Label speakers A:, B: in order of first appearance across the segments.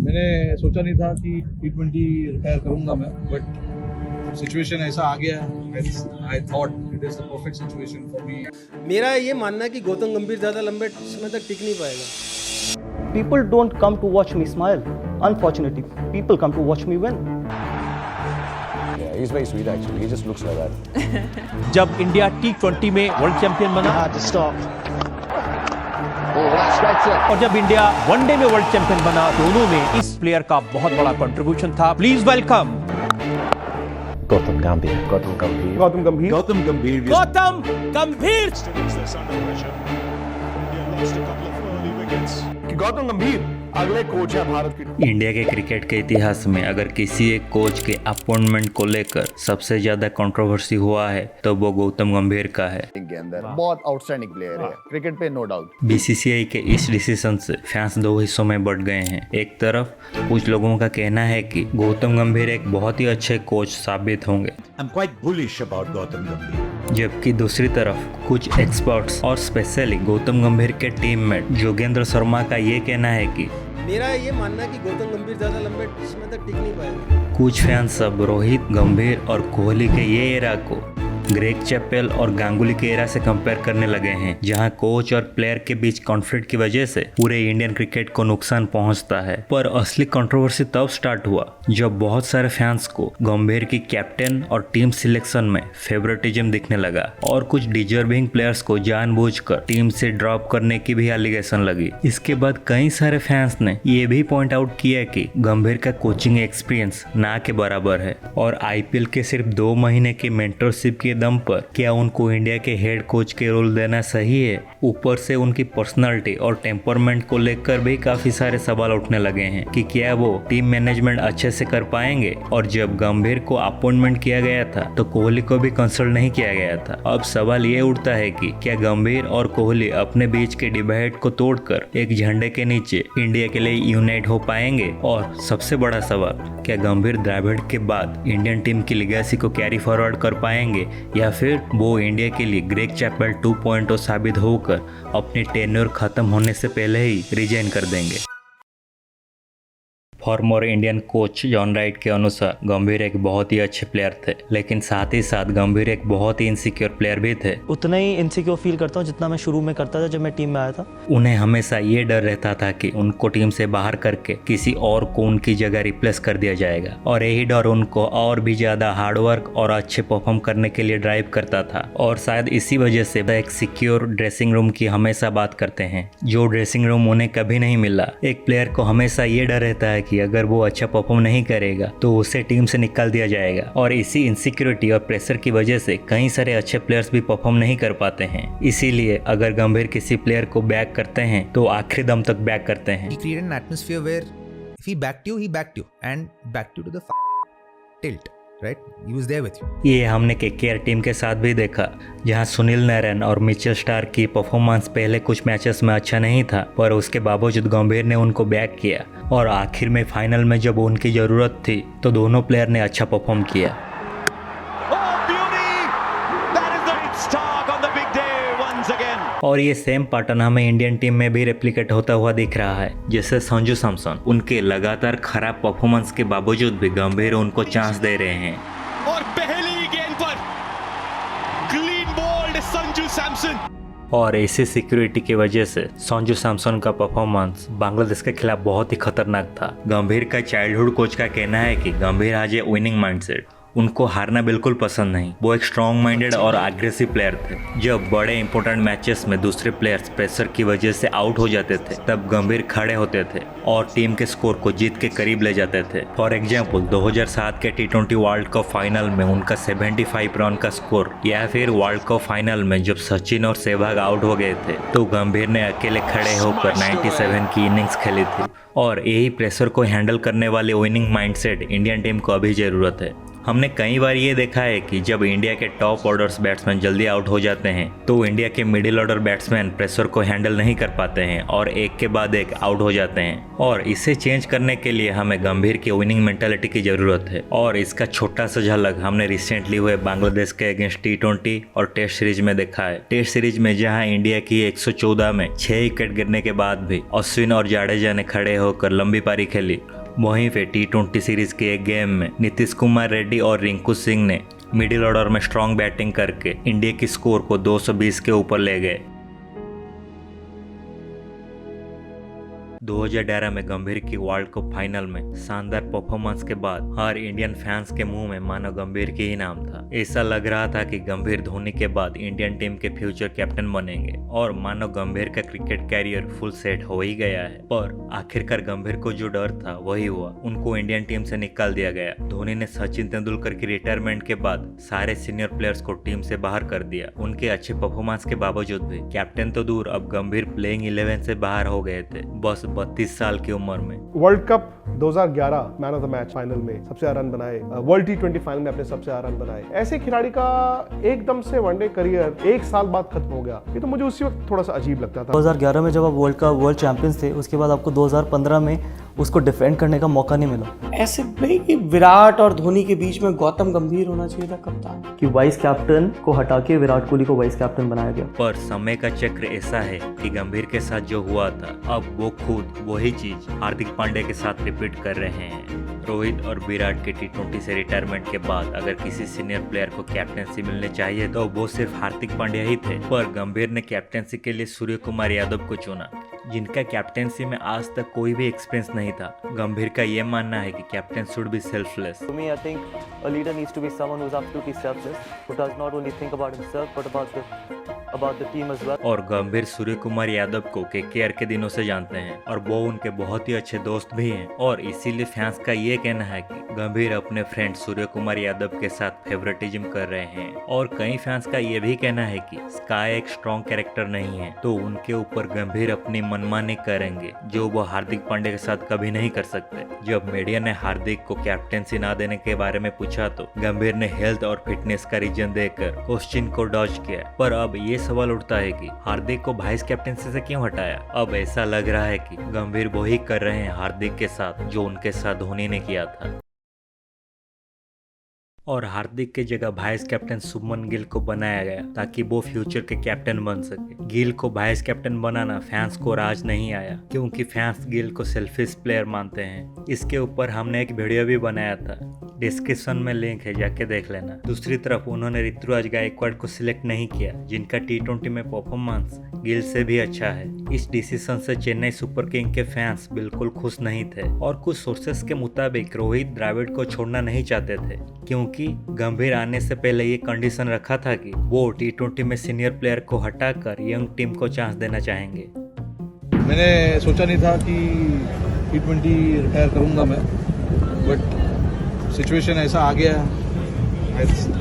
A: मैंने सोचा नहीं था कि T20 रिटायर करूंगा मैं, बट सिचुएशन ऐसा आ गया। I thought it is the perfect situation for me.
B: मेरा ये मानना है कि गौतम गंभीर ज़्यादा लंबे समय तक टिक नहीं पाएगा।
C: People don't come to watch me smile. Unfortunately, people come to watch me win.
D: Yeah, he's very sweet actually. He just looks like that.
E: जब इंडिया T20 में वर्ल्ड चैंपियन बना और जब इंडिया वनडे में वर्ल्ड चैंपियन बना, दोनों में इस प्लेयर का बहुत बड़ा कंट्रीब्यूशन था। Please welcome
D: Gautam Gambhir. Gautam Gambhir.
E: Gautam गंभीर।
F: Gautam Gambhir.
E: गौतम गंभीर
F: कि गौतम गंभीर अगले कोच है भारत के।
G: इंडिया के क्रिकेट के इतिहास में अगर किसी एक कोच के अपॉइंटमेंट को लेकर सबसे ज्यादा कंट्रोवर्सी हुआ है तो वो गौतम गंभीर का है।
D: के अंदर बहुत आउटस्टैंडिंग प्लेयर है क्रिकेट पे, नो डाउट।
G: बीसीसीआई के इस डिसीजन से फैंस दो हिस्सों में बढ़ गए हैं। एक तरफ कुछ लोगों का कहना है कि गौतम गंभीर एक बहुत ही अच्छे कोच साबित होंगे,
F: I'm quite bullish about Gautam Gambhir.
G: जबकि दूसरी तरफ कुछ एक्सपर्ट्स और स्पेशली गौतम गंभीर के टीममेट जोगेंद्र शर्मा का ये कहना है कि
B: मेरा ये मानना है कि गौतम गंभीर ज़्यादा लंबे समय तक टिक नहीं पाएगा।
G: कुछ फैंस अब रोहित, गंभीर और कोहली के ये एरा को ग्रेग चैपेल और गांगुली के एरा से कंपेयर करने लगे हैं, जहां कोच और प्लेयर के बीच कॉन्फ्लिक्ट की वजह से पूरे इंडियन क्रिकेट को नुकसान पहुंचता है। पर असली कंट्रोवर्सी तब स्टार्ट हुआ जब बहुत सारे फैंस को गंभीर की कैप्टन और टीम सिलेक्शन में फेवरेटिज्म दिखने लगा और कुछ डिजर्विंग प्लेयर्स को जानबूझकर टीम से ड्रॉप करने की भी एलिगेशन लगी। इसके बाद कई सारे फैंस ने ये भी पॉइंट आउट किया कि गंभीर का कोचिंग एक्सपीरियंस ना के बराबर है और आईपीएल के सिर्फ 2 महीने की मेंटरशिप के दम पर क्या उनको इंडिया के हेड कोच के रोल देना सही है। ऊपर से उनकी पर्सनालिटी और टेम्परमेंट को लेकर भी काफी सारे सवाल उठने लगे हैं कि क्या वो टीम मैनेजमेंट अच्छे से कर पाएंगे। और जब गंभीर को अपॉइंटमेंट किया गया था तो कोहली को भी कंसल्ट नहीं किया गया था। अब सवाल ये उठता है कि क्या गंभीर और कोहली अपने बीच के डिवाइड को तोड़कर एक झंडे के नीचे इंडिया के लिए यूनाइट हो पाएंगे। और सबसे बड़ा सवाल, क्या गंभीर द्रविड़ के बाद इंडियन टीम की लिगेसी को कैरी फॉरवर्ड कर पाएंगे या फिर वो इंडिया के लिए ग्रेग चैपेल 2.0 साबित होकर अपनी टेन्योर खत्म होने से पहले ही रिजाइन कर देंगे। Former Indian coach John Wright के अनुसार गंभीर एक बहुत ही अच्छे प्लेयर थे, लेकिन साथ ही साथ गंभीर एक बहुत ही इनसिक्योर प्लेयर भी थे।
C: उतना ही इनसिक्योर फील करता हूँ जितना मैं शुरू में करता था जब मैं टीम में आया था।
G: उन्हें हमेशा ये डर रहता था कि उनको टीम से बाहर करके किसी और को उनकी जगह रिप्लेस कर दिया जाएगा और यही डर उनको और भी ज्यादा हार्डवर्क और अच्छे परफॉर्म करने के लिए ड्राइव करता था। और शायद इसी वजह से वह एक सिक्योर ड्रेसिंग रूम की हमेशा बात करते हैं, जो ड्रेसिंग रूम उन्हें कभी नहीं मिला। एक प्लेयर को हमेशा ये डर रहता है कि अगर वो अच्छा परफॉर्म नहीं करेगा तो उसे टीम से निकाल दिया जाएगा। और इसी इनसिक्योरिटी और प्रेशर की वजह से कई सारे अच्छे प्लेयर्स भी परफॉर्म नहीं कर पाते हैं। इसीलिए अगर गंभीर किसी प्लेयर को बैक करते हैं तो आखिरी दम तक बैक करते हैं।
H: He created an atmosphere where if he backed you and backed you to the tilt, right? He was there with you.
G: ये हमने केकेआर टीम के साथ भी देखा, जहां सुनील नारायण और मिचेल स्टार्क की परफॉर्मेंस पहले कुछ मैचेस में अच्छा नहीं था, पर उसके बावजूद गंभीर ने उनको बैक किया और आखिर में फाइनल में जब उनकी जरूरत थी तो दोनों प्लेयर ने अच्छा परफॉर्म किया। और ये सेम पैटर्न हमें इंडियन टीम में भी रेप्लिकेट होता हुआ दिख रहा है, जैसे संजू सैमसन उनके लगातार खराब परफॉर्मेंस के बावजूद भी गंभीर उनको चांस दे रहे हैं।
E: और पहली गेंद पर क्लीन बोल्ड संजू सैमसन।
G: और इसी सिक्योरिटी की वजह से संजू सैमसन का परफॉर्मेंस बांग्लादेश के खिलाफ बहुत ही खतरनाक था। गंभीर का चाइल्डहुड कोच का कहना है कि गंभीर आज ये विनिंग माइंडसेट, उनको हारना बिल्कुल पसंद नहीं। वो एक स्ट्रॉन्ग माइंडेड और एग्रेसिव प्लेयर थे। जब बड़े इंपॉर्टेंट मैचेस में दूसरे प्लेयर्स प्रेशर की वजह से आउट हो जाते थे तब गंभीर खड़े होते थे और टीम के स्कोर को जीत के करीब ले जाते थे। फॉर एग्जांपल 2007 के T20 वर्ल्ड कप फाइनल में उनका 75 रन का स्कोर, या फिर वर्ल्ड कप फाइनल में जब सचिन और सहवाग आउट हो गए थे तो गंभीर ने अकेले खड़े होकर 97 की इनिंग्स खेली थी। और यही प्रेशर को हैंडल करने वाले विनिंग माइंडसेट इंडियन टीम को अभी जरूरत है। हमने कई बार ये देखा है कि जब इंडिया के टॉप ऑर्डर्स बैट्समैन जल्दी आउट हो जाते हैं तो इंडिया के मिडिल ऑर्डर बैट्समैन प्रेशर को हैंडल नहीं कर पाते हैं और एक के बाद एक आउट हो जाते हैं। और इसे चेंज करने के लिए हमें गंभीर की विनिंग मेंटालिटी की जरूरत है और इसका छोटा सा झलक हमने रिसेंटली हुए बांग्लादेश के अगेंस्ट T20 और टेस्ट सीरीज में देखा है। टेस्ट सीरीज में जहां इंडिया की 114 में 6 विकेट गिरने के बाद भी अश्विन और जाडेजा ने खड़े होकर लंबी पारी खेली, वहीं पे T20 सीरीज के एक गेम में नीतीश कुमार रेड्डी और रिंकू सिंह ने मिडिल ऑर्डर में स्ट्रॉन्ग बैटिंग करके इंडिया की स्कोर को 220 के ऊपर ले गए। 2011 में गंभीर की वर्ल्ड कप फाइनल में शानदार परफॉर्मेंस के बाद हर इंडियन फैंस के मुंह में मानो गंभीर की ही नाम था। ऐसा लग रहा था कि गंभीर धोनी के बाद इंडियन टीम के फ्यूचर कैप्टन बनेंगे और मानो गंभीर का क्रिकेट कैरियर फुल सेट हो ही गया है। पर आखिरकार गंभीर को जो डर था वही हुआ, उनको इंडियन टीम से निकाल दिया गया। धोनी ने सचिन तेंदुलकर की रिटायरमेंट के बाद सारे सीनियर प्लेयर्स को टीम से बाहर कर दिया। उनके अच्छे परफॉर्मेंस के बावजूद भी कैप्टन तो दूर, अब गंभीर प्लेइंग 11 से बाहर हो गए थे, बस 32 साल की उम्र में।
I: World cup 2011 man of the match final में सबसे ज्यादा रन बनाए, वर्ल्ड T20 फाइनल में अपने सबसे ज्यादा रन बनाए। ऐसे खिलाड़ी का एकदम से वनडे करियर एक साल बाद खत्म हो गया, ये तो मुझे उसी वक्त थोड़ा सा अजीब लगता था।
C: 2011 में जब आप वर्ल्ड चैंपियंस थे, उसके बाद आपको 2015 में उसको डिफेंड करने का मौका नहीं मिला।
B: ऐसे नहीं कि विराट और धोनी के बीच में गौतम गंभीर होना चाहिए था कप्तान,
C: कि वाइस कैप्टन को हटा के विराट कोहली को वाइस कैप्टन बनाया गया।
G: पर समय का चक्र ऐसा है कि गंभीर के साथ जो हुआ था, अब वो खुद वही चीज हार्दिक पांड्या के साथ रिपीट कर रहे हैं। रोहित और विराट के T20 से रिटायरमेंट के बाद अगर किसी सीनियर प्लेयर को कैप्टनसी मिलने चाहिए तो वो सिर्फ हार्दिक पांड्या ही थे, पर गंभीर ने कैप्टनसी के लिए सूर्य कुमार यादव को चुना, जिनका कैप्टनसी में आज तक कोई भी एक्सपीरियंस नहीं था। गंभीर का ये मानना है कि captain should be selfless.
C: To me, I think a leader needs to be someone who's absolutely selfless, who does not only think about himself but about the team as well.
G: और गंभीर सूर्य कुमार यादव को KKR के दिनों से जानते हैं और वो उनके बहुत ही अच्छे दोस्त भी हैं, और इसीलिए फैंस का ये कहना है कि गंभीर अपने फ्रेंड सूर्य कुमार यादव के साथ फेवरेटिज्म कर रहे हैं। और कई फैंस का ये भी कहना है कि स्काई एक स्ट्रॉन्ग कैरेक्टर नहीं है, तो उनके ऊपर गंभीर अपनी मनमानी करेंगे जो वो हार्दिक पांड्या के साथ कभी नहीं कर सकते। जब मीडिया ने हार्दिक को कैप्टेंसी ना देने के बारे में पूछा तो गंभीर ने हेल्थ और फिटनेस का रीजन देकर क्वेश्चन को डॉज किया। पर अब ये सवाल उठता है कि हार्दिक को वाइस कैप्टेंसी से क्यों हटाया। अब ऐसा लग रहा है कि गंभीर वही कर रहे हैं हार्दिक के साथ जो उनके साथ धोनी ने किया था, और हार्दिक के जगह वाइस कैप्टन शुभमन गिल को बनाया गया ताकि वो फ्यूचर के कैप्टन बन सके। गिल को वाइस कैप्टन बनाना फैंस को राज नहीं आया, क्योंकि फैंस गिल को सेल्फिश प्लेयर मानते हैं। इसके ऊपर हमने एक वीडियो भी बनाया था, डिस्क्रिप्शन में लिंक है, जाके देख लेना। दूसरी तरफ उन्होंने ऋतुराज गायकवाड़ को सिलेक्ट नहीं किया, जिनका T20 में परफॉर्मेंस गिल से भी अच्छा है। इस डिसीजन से चेन्नई सुपर किंग के फैंस बिल्कुल खुश नहीं थे, और कुछ सोर्सेस के मुताबिक रोहित द्रविड़ को छोड़ना नहीं चाहते थे, क्योंकि गंभीर आने से पहले ये कंडीशन रखा था कि वो T20 में सीनियर प्लेयर को हटाकर यंग टीम को चांस देना चाहेंगे।
A: मैंने सोचा नहीं था कि T20 रिटायर करूंगा मैं, बट सिचुएशन ऐसा आ गया।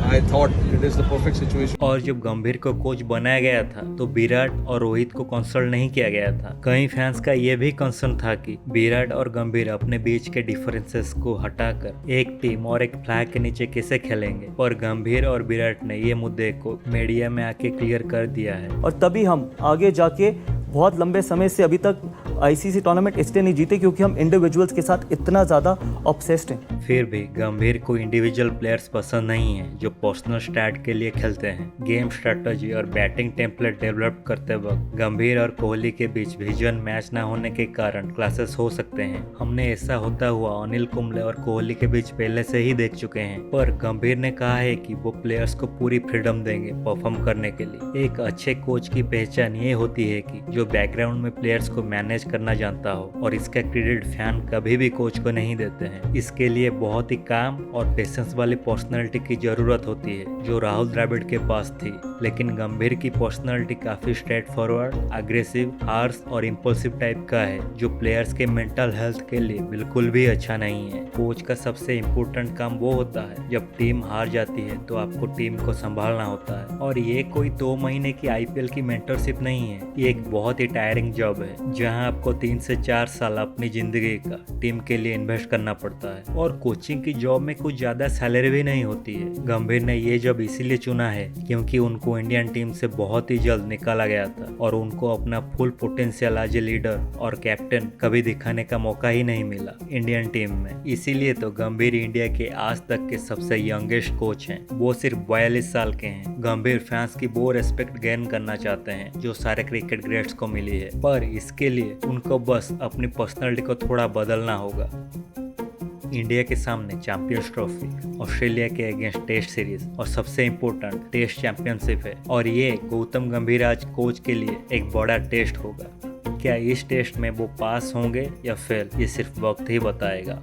A: I thought it is the perfect situation.
G: और जब गंभीर को कोच बनाया गया था तो विराट और रोहित को कंसल्ट नहीं किया गया था। कई फैंस का यह भी कंसर्न था कि विराट और गंभीर अपने बीच के डिफरेंसेस को हटाकर एक टीम और एक फ्लैग के नीचे कैसे खेलेंगे, पर गंभीर और विराट ने ये मुद्दे को मीडिया में आके क्लियर कर दिया है।
C: और तभी हम आगे जाके बहुत लंबे समय से अभी तक ICC टूर्नामेंट इसलिए नहीं जीते क्योंकि हम इंडिविजुअल्स के साथ इतना ज़्यादा ऑब्सेस्ड हैं।
G: फिर भी गंभीर को इंडिविजुअल प्लेयर्स पसंद नहीं है जो पर्सनल स्टैट के लिए खेलते हैं। गेम स्ट्रेटजी और बैटिंग टेम्पलेट डेवलप करते वक्त गंभीर और कोहली के बीच विजन मैच न होने के कारण क्लासेस हो सकते हैं। हमने ऐसा होता हुआ अनिल कुंबले और कोहली के बीच पहले से ही देख चुके हैं, पर गंभीर ने कहा है कि वो प्लेयर्स को पूरी फ्रीडम देंगे परफॉर्म करने के लिए। एक अच्छे कोच की पहचान ये होती है कि जो बैकग्राउंड में प्लेयर्स को मैनेज करना जानता हो, और इसका क्रेडिट फैन कभी भी कोच को नहीं देते हैं। इसके लिए बहुत ही काम और पेशेंस वाली पर्सनालिटी की जरूरत होती है, जो राहुल द्रविड़ के पास थी। लेकिन गंभीर की पर्सनालिटी काफी स्ट्रेट फॉरवर्ड, अग्रेसिव, हार्श और इम्पल्सिव टाइप का है, जो प्लेयर्स के मेंटल हेल्थ के लिए बिल्कुल भी अच्छा नहीं है। कोच का सबसे इम्पोर्टेंट काम वो होता है जब टीम हार जाती है तो आपको टीम को संभालना होता है, और ये कोई 2 महीने की IPL की मेंटरशिप नहीं है। ये एक बहुत ही टायरिंग जॉब है जहाँ आप आपको 3 से 4 साल अपनी जिंदगी का टीम के लिए इन्वेस्ट करना पड़ता है और कोचिंग की जॉब में कुछ ज्यादा सैलरी भी नहीं होती है। गंभीर ने ये जॉब इसीलिए चुना है क्योंकि उनको इंडियन टीम से बहुत ही जल्द निकाला गया था और उनको अपना full potential as a leader और कैप्टन कभी दिखाने का मौका ही नहीं मिला इंडियन टीम में। इसीलिए तो गंभीर इंडिया के आज तक के सबसे यंगेस्ट कोच हैं। वो सिर्फ 42 साल के हैं। गंभीर फैंस की वो रेस्पेक्ट गेन करना चाहते हैं जो सारे क्रिकेट ग्रेट्स को मिली है, पर इसके लिए उनको बस अपनी पर्सनालिटी को थोड़ा बदलना होगा। इंडिया के सामने चैंपियंस ट्रॉफी, ऑस्ट्रेलिया के अगेंस्ट टेस्ट सीरीज और सबसे इम्पोर्टेंट टेस्ट चैंपियनशिप है और ये गौतम गंभीर आज कोच के लिए एक बड़ा टेस्ट होगा। क्या इस टेस्ट में वो पास होंगे या फेल, ये सिर्फ वक्त ही बताएगा।